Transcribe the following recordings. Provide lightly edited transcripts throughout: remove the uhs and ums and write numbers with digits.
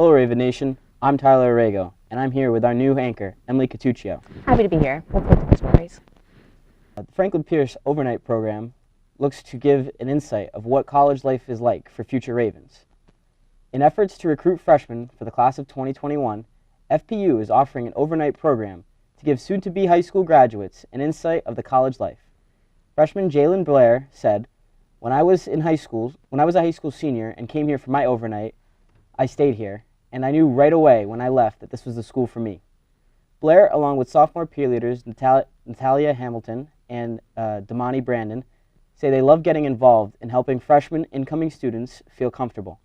Hello Raven Nation, I'm Tyler Aragao, and I'm here with our new anchor, Emily Catuccio. Happy to be here. Let's get to the stories. The Franklin Pierce Overnight Program looks to give an insight of what college life is like for future Ravens. In efforts to recruit freshmen for the class of 2021, FPU is offering an overnight program to give soon-to-be high school graduates an insight of the college life. Freshman Jalen Blair said, when I was a high school senior and came here for my overnight, I stayed here, and I knew right away when I left that this was the school for me. Blair, along with sophomore peer leaders Natalia Hamilton and Damani Brandon, say they love getting involved in helping freshman incoming students feel comfortable.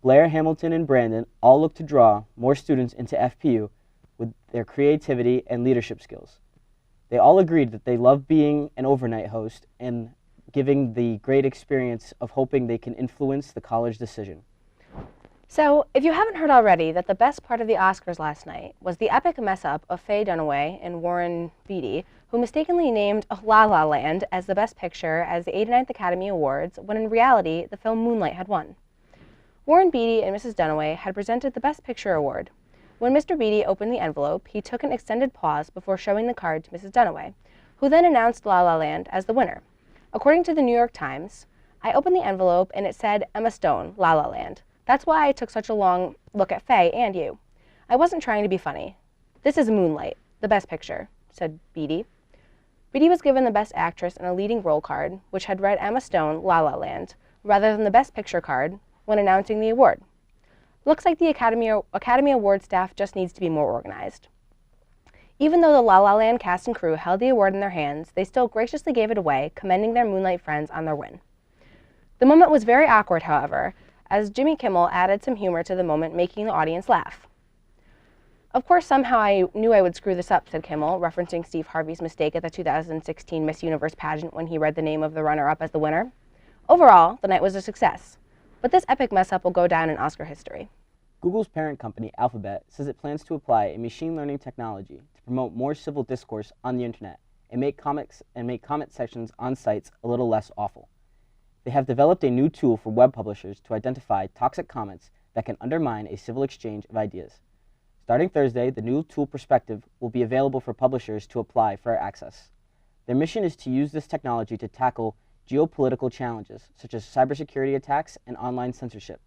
Blair, Hamilton, and Brandon all look to draw more students into FPU with their creativity and leadership skills. They all agreed that they love being an overnight host and giving the great experience of hoping they can influence the college decision. So, if you haven't heard already that the best part of the Oscars last night was the epic mess-up of Faye Dunaway and Warren Beatty, who mistakenly named La La Land as the Best Picture as the 89th Academy Awards, when in reality, the film Moonlight had won. Warren Beatty and Mrs. Dunaway had presented the Best Picture award. When Mr. Beatty opened the envelope, he took an extended pause before showing the card to Mrs. Dunaway, who then announced La La Land as the winner. According to the New York Times, I opened the envelope and it said Emma Stone, La La Land. That's why I took such a long look at Faye and you. I wasn't trying to be funny. This is Moonlight, the Best Picture, said Beatty. Beatty was given the Best Actress in a Leading Role card, which had read Emma Stone, La La Land, rather than the Best Picture card when announcing the award. Looks like the Academy Award staff just needs to be more organized. Even though the La La Land cast and crew held the award in their hands, they still graciously gave it away, commending their Moonlight friends on their win. The moment was very awkward, however, as Jimmy Kimmel added some humor to the moment, making the audience laugh. Of course, somehow I knew I would screw this up, said Kimmel, referencing Steve Harvey's mistake at the 2016 Miss Universe pageant when he read the name of the runner-up as the winner. Overall, the night was a success, but this epic mess-up will go down in Oscar history. Google's parent company, Alphabet, says it plans to apply a machine learning technology to promote more civil discourse on the internet and make comment sections on sites a little less awful. They have developed a new tool for web publishers to identify toxic comments that can undermine a civil exchange of ideas. Starting Thursday, the new tool Perspective will be available for publishers to apply for access. Their mission is to use this technology to tackle geopolitical challenges, such as cybersecurity attacks and online censorship.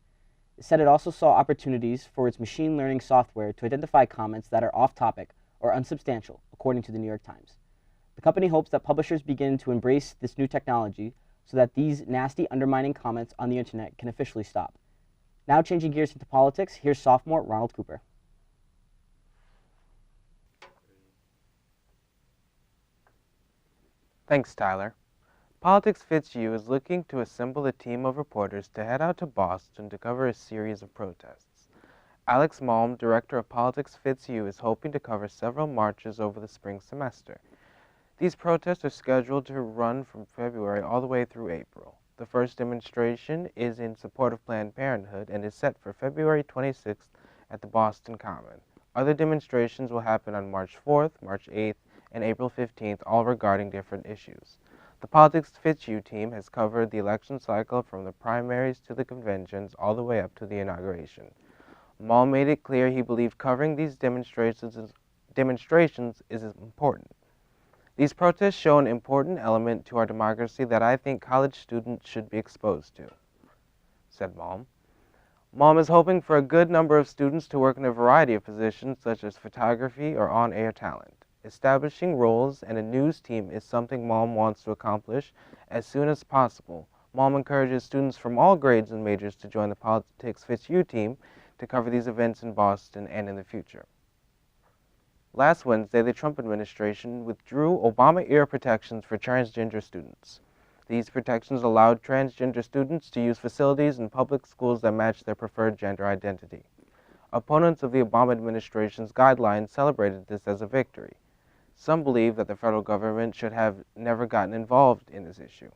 It said it also saw opportunities for its machine learning software to identify comments that are off-topic or unsubstantial, according to the New York Times. The company hopes that publishers begin to embrace this new technology so that these nasty, undermining comments on the internet can officially stop. Now changing gears into politics, here's sophomore Ronald Cooper. Thanks, Tyler. Politics Fits You is looking to assemble a team of reporters to head out to Boston to cover a series of protests. Alex Malm, director of Politics Fits You, is hoping to cover several marches over the spring semester. These protests are scheduled to run from February all the way through April. The first demonstration is in support of Planned Parenthood and is set for February 26th at the Boston Common. Other demonstrations will happen on March 4th, March 8th, and April 15th, all regarding different issues. The Politics Fits You team has covered the election cycle from the primaries to the conventions all the way up to the inauguration. Maul made it clear he believed covering these demonstrations is important. These protests show an important element to our democracy that I think college students should be exposed to, said Malm. Malm is hoping for a good number of students to work in a variety of positions such as photography or on-air talent. Establishing roles and a news team is something Malm wants to accomplish as soon as possible. Malm encourages students from all grades and majors to join the Politics Fits You team to cover these events in Boston and in the future. Last Wednesday, the Trump administration withdrew Obama-era protections for transgender students. These protections allowed transgender students to use facilities in public schools that match their preferred gender identity. Opponents of the Obama administration's guidelines celebrated this as a victory. Some believe that the federal government should have never gotten involved in this issue.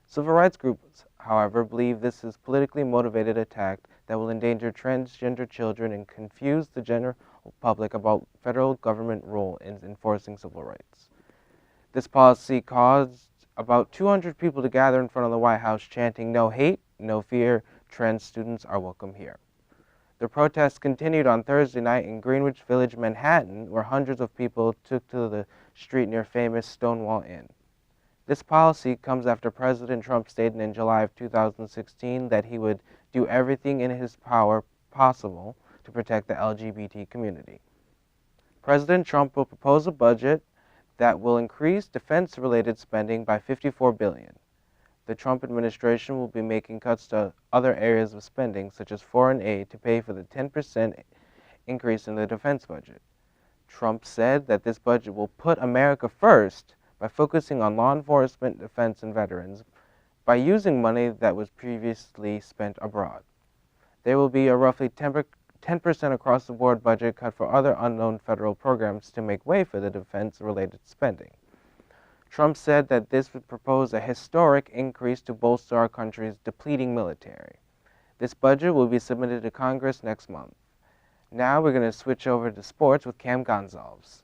Civil rights groups, however, believe this is a politically motivated attack that will endanger transgender children and confuse the general public about federal government role in enforcing civil rights. This policy caused about 200 people to gather in front of the White House chanting, "No hate, no fear, trans students are welcome here." The protests continued on Thursday night in Greenwich Village, Manhattan, where hundreds of people took to the street near famous Stonewall Inn. This policy comes after President Trump stated in July of 2016 that he would do everything in his power possible to protect the LGBT community. President Trump will propose a budget that will increase defense-related spending by $54 billion. The Trump administration will be making cuts to other areas of spending, such as foreign aid, to pay for the 10% increase in the defense budget. Trump said that this budget will put America first by focusing on law enforcement, defense, and veterans by using money that was previously spent abroad. There will be a roughly 10% across-the-board budget cut for other unknown federal programs to make way for the defense-related spending. Trump said that this would propose a historic increase to bolster our country's depleting military. This budget will be submitted to Congress next month. Now we're going to switch over to sports with Cam Gonsalves.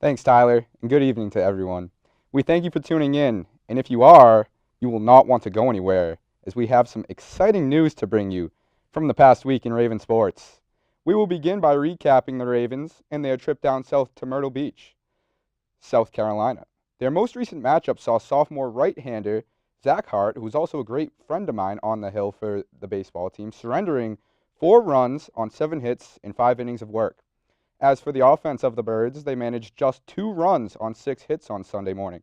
Thanks, Tyler, and good evening to everyone. We thank you for tuning in, and if you are, you will not want to go anywhere, as we have some exciting news to bring you from the past week in Raven sports. We will begin by recapping the Ravens and their trip down south to Myrtle Beach, South Carolina. Their most recent matchup saw sophomore right-hander Zach Hart, who's also a great friend of mine on the Hill for the baseball team, surrendering 4 runs on 7 hits in 5 innings of work. As for the offense of the Birds, they managed just 2 runs on 6 hits on Sunday morning.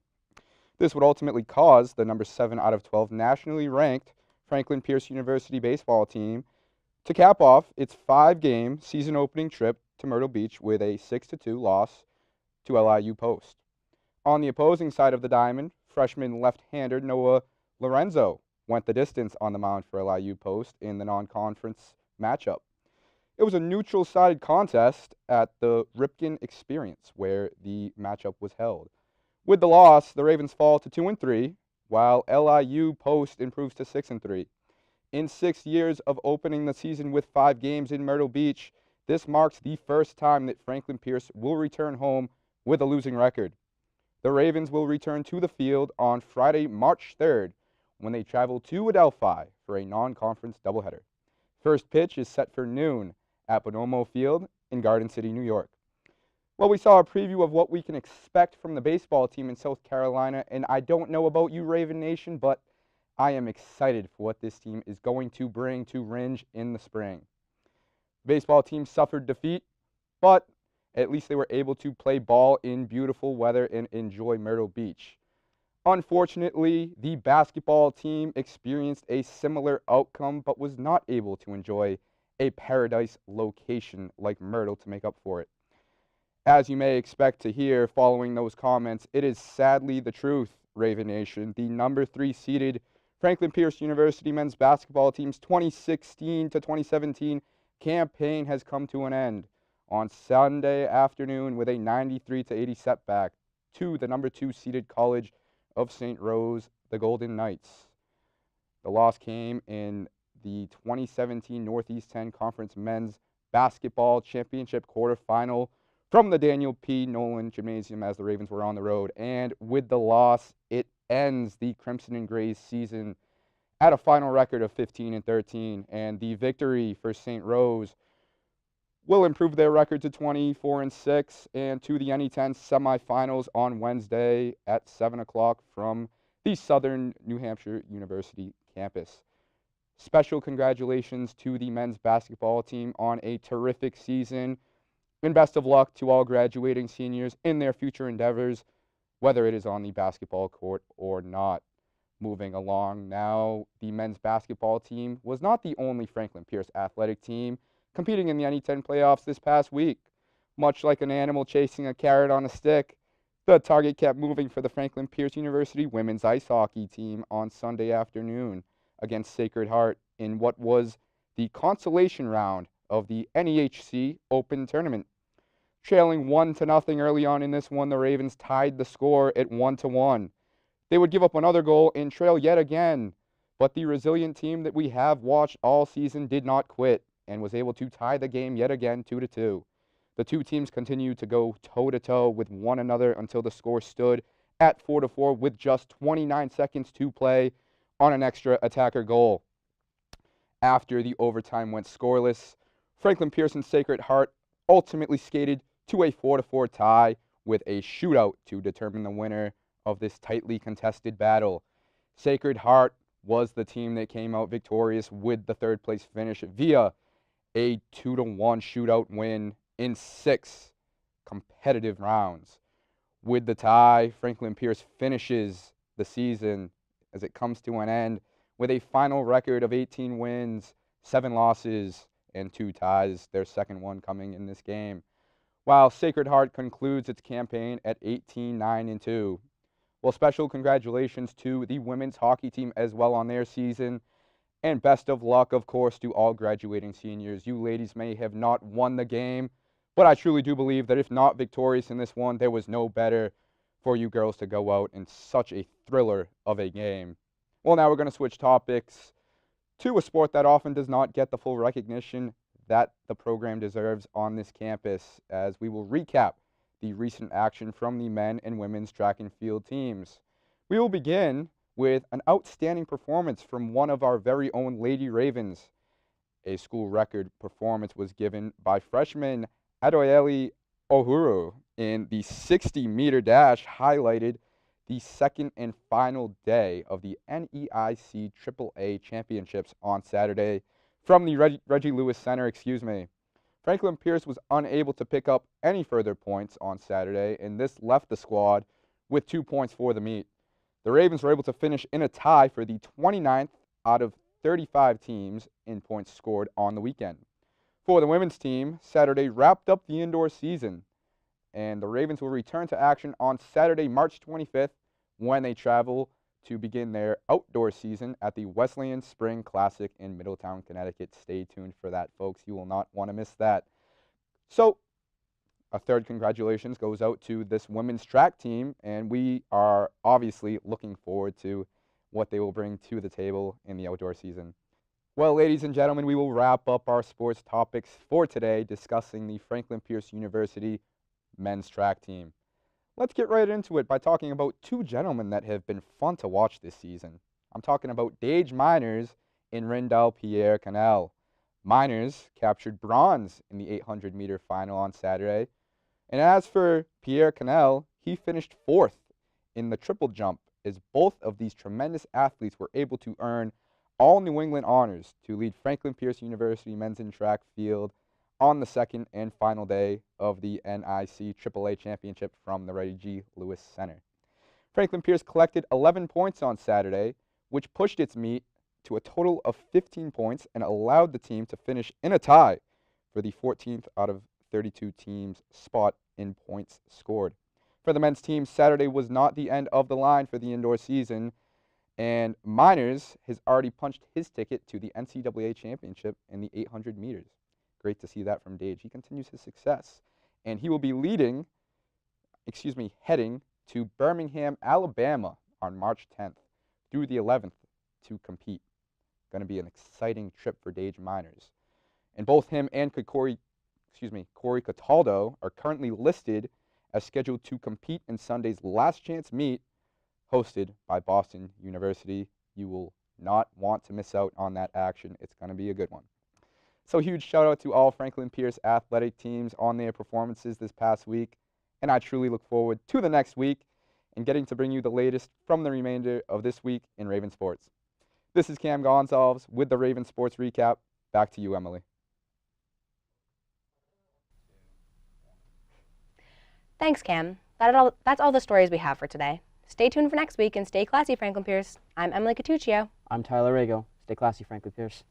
This would ultimately cause the number 7 out of 12 nationally ranked Franklin Pierce University baseball team to cap off its 5-game season-opening trip to Myrtle Beach with a 6-2 loss to LIU Post. On the opposing side of the diamond, freshman left-hander Noah Lorenzo went the distance on the mound for LIU Post in the non-conference matchup. It was a neutral-sided contest at the Ripken Experience, where the matchup was held. With the loss, the Ravens fall to 2-3, while LIU Post improves to 6-3. In 6 years of opening the season with 5 games in Myrtle Beach, this marks the first time that Franklin Pierce will return home with a losing record. The Ravens will return to the field on Friday, March 3rd, when they travel to Adelphi for a non-conference doubleheader. First pitch is set for noon at Bonomo Field in Garden City, New York. Well, we saw a preview of what we can expect from the baseball team in South Carolina, and I don't know about you, Raven Nation, but I am excited for what this team is going to bring to Ringe in the spring. The baseball team suffered defeat, but at least they were able to play ball in beautiful weather and enjoy Myrtle Beach. Unfortunately, the basketball team experienced a similar outcome, but was not able to enjoy a paradise location like Myrtle to make up for it. As you may expect to hear following those comments, it is sadly the truth, Raven Nation. The number 3 seeded Franklin Pierce University men's basketball team's 2016 to 2017 campaign has come to an end on Sunday afternoon with a 93-80 setback to the number 2 seeded College of St. Rose, the Golden Knights. The loss came in the 2017 Northeast 10 Conference Men's Basketball Championship quarterfinal from the Daniel P. Nolan Gymnasium as the Ravens were on the road. And with the loss, it ends the Crimson and Gray's season at a final record of 15-13. And the victory for St. Rose will improve their record to 24-6 and to the NE10 semifinals on Wednesday at 7 o'clock from the Southern New Hampshire University campus. Special congratulations to the men's basketball team on a terrific season, and best of luck to all graduating seniors in their future endeavors, whether it is on the basketball court or not. Moving along now, the men's basketball team was not the only Franklin Pierce athletic team competing in the NE10 playoffs this past week. Much like an animal chasing a carrot on a stick, the target kept moving for the Franklin Pierce University women's ice hockey team on Sunday afternoon against Sacred Heart in what was the consolation round of the NEHC Open Tournament. Trailing 1-0 early on in this one, the Ravens tied the score at 1-1. They would give up another goal and trail yet again, but the resilient team that we have watched all season did not quit and was able to tie the game yet again 2-2. The two teams continued to go toe-to-toe with one another until the score stood at 4-4 with just 29 seconds to play on an extra attacker goal. After the overtime went scoreless, Franklin Pierce and Sacred Heart ultimately skated to a 4-4 tie with a shootout to determine the winner of this tightly contested battle. Sacred Heart was the team that came out victorious with the third place finish via a 2-1 shootout win in 6 competitive rounds. With the tie, Franklin Pierce finishes the season as it comes to an end with a final record of 18 wins, 7 losses, and 2 ties, their second one coming in this game, while Sacred Heart concludes its campaign at 18-9-2. Well, special congratulations to the women's hockey team as well on their season, and best of luck, of course, to all graduating seniors. You ladies may have not won the game, but I truly do believe that if not victorious in this one, there was no better for you girls to go out in such a thriller of a game. Well, now we're going to switch topics to a sport that often does not get the full recognition that the program deserves on this campus, as we will recap the recent action from the men and women's track and field teams. We will begin with an outstanding performance from one of our very own Lady Ravens. A school record performance was given by freshman Adoyeli Ohuru in the 60-meter dash, highlighted the second and final day of the NEIC AAA Championships on Saturday from the Reggie Lewis Center, Franklin Pierce was unable to pick up any further points on Saturday, and this left the squad with 2 points for the meet. The Ravens were able to finish in a tie for the 29th out of 35 teams in points scored on the weekend. For the women's team, Saturday wrapped up the indoor season, and the Ravens will return to action on Saturday, March 25th, when they travel to begin their outdoor season at the Wesleyan Spring Classic in Middletown, Connecticut. Stay tuned for that, folks. You will not want to miss that. So, a third congratulations goes out to this women's track team, and we are obviously looking forward to what they will bring to the table in the outdoor season. Well, ladies and gentlemen, we will wrap up our sports topics for today discussing the Franklin Pierce University men's track team. Let's get right into it by talking about 2 gentlemen that have been fun to watch this season. I'm talking about Dage Miners and Rindal Pierre Canal. Miners captured bronze in the 800-meter final on Saturday. And as for Pierre Canal, he finished 4th in the triple jump, as both of these tremendous athletes were able to earn all New England honors to lead Franklin Pierce University men's in track field on the second and final day of the NIC AAA Championship from the Reggie Lewis Center. Franklin Pierce collected 11 points on Saturday, which pushed its meet to a total of 15 points and allowed the team to finish in a tie for the 14th out of 32 teams spot in points scored. For the men's team, Saturday was not the end of the line for the indoor season, and Miners has already punched his ticket to the NCAA Championship in the 800 meters. Great to see that from Dage. He continues his success, and he will be heading to Birmingham, Alabama on March 10th through the 11th to compete. Going to be an exciting trip for Dage Miners. And both him and Corey Cataldo are currently listed as scheduled to compete in Sunday's last chance meet hosted by Boston University. You will not want to miss out on that action. It's going to be a good one. So huge shout out to all Franklin Pierce athletic teams on their performances this past week, and I truly look forward to the next week and getting to bring you the latest from the remainder of this week in Raven Sports. This is Cam Gonsalves with the Raven Sports Recap. Back to you, Emily. Thanks, Cam. That's all the stories we have for today. Stay tuned for next week and stay classy, Franklin Pierce. I'm Emily Catuccio. I'm Tyler Aragao. Stay classy, Franklin Pierce.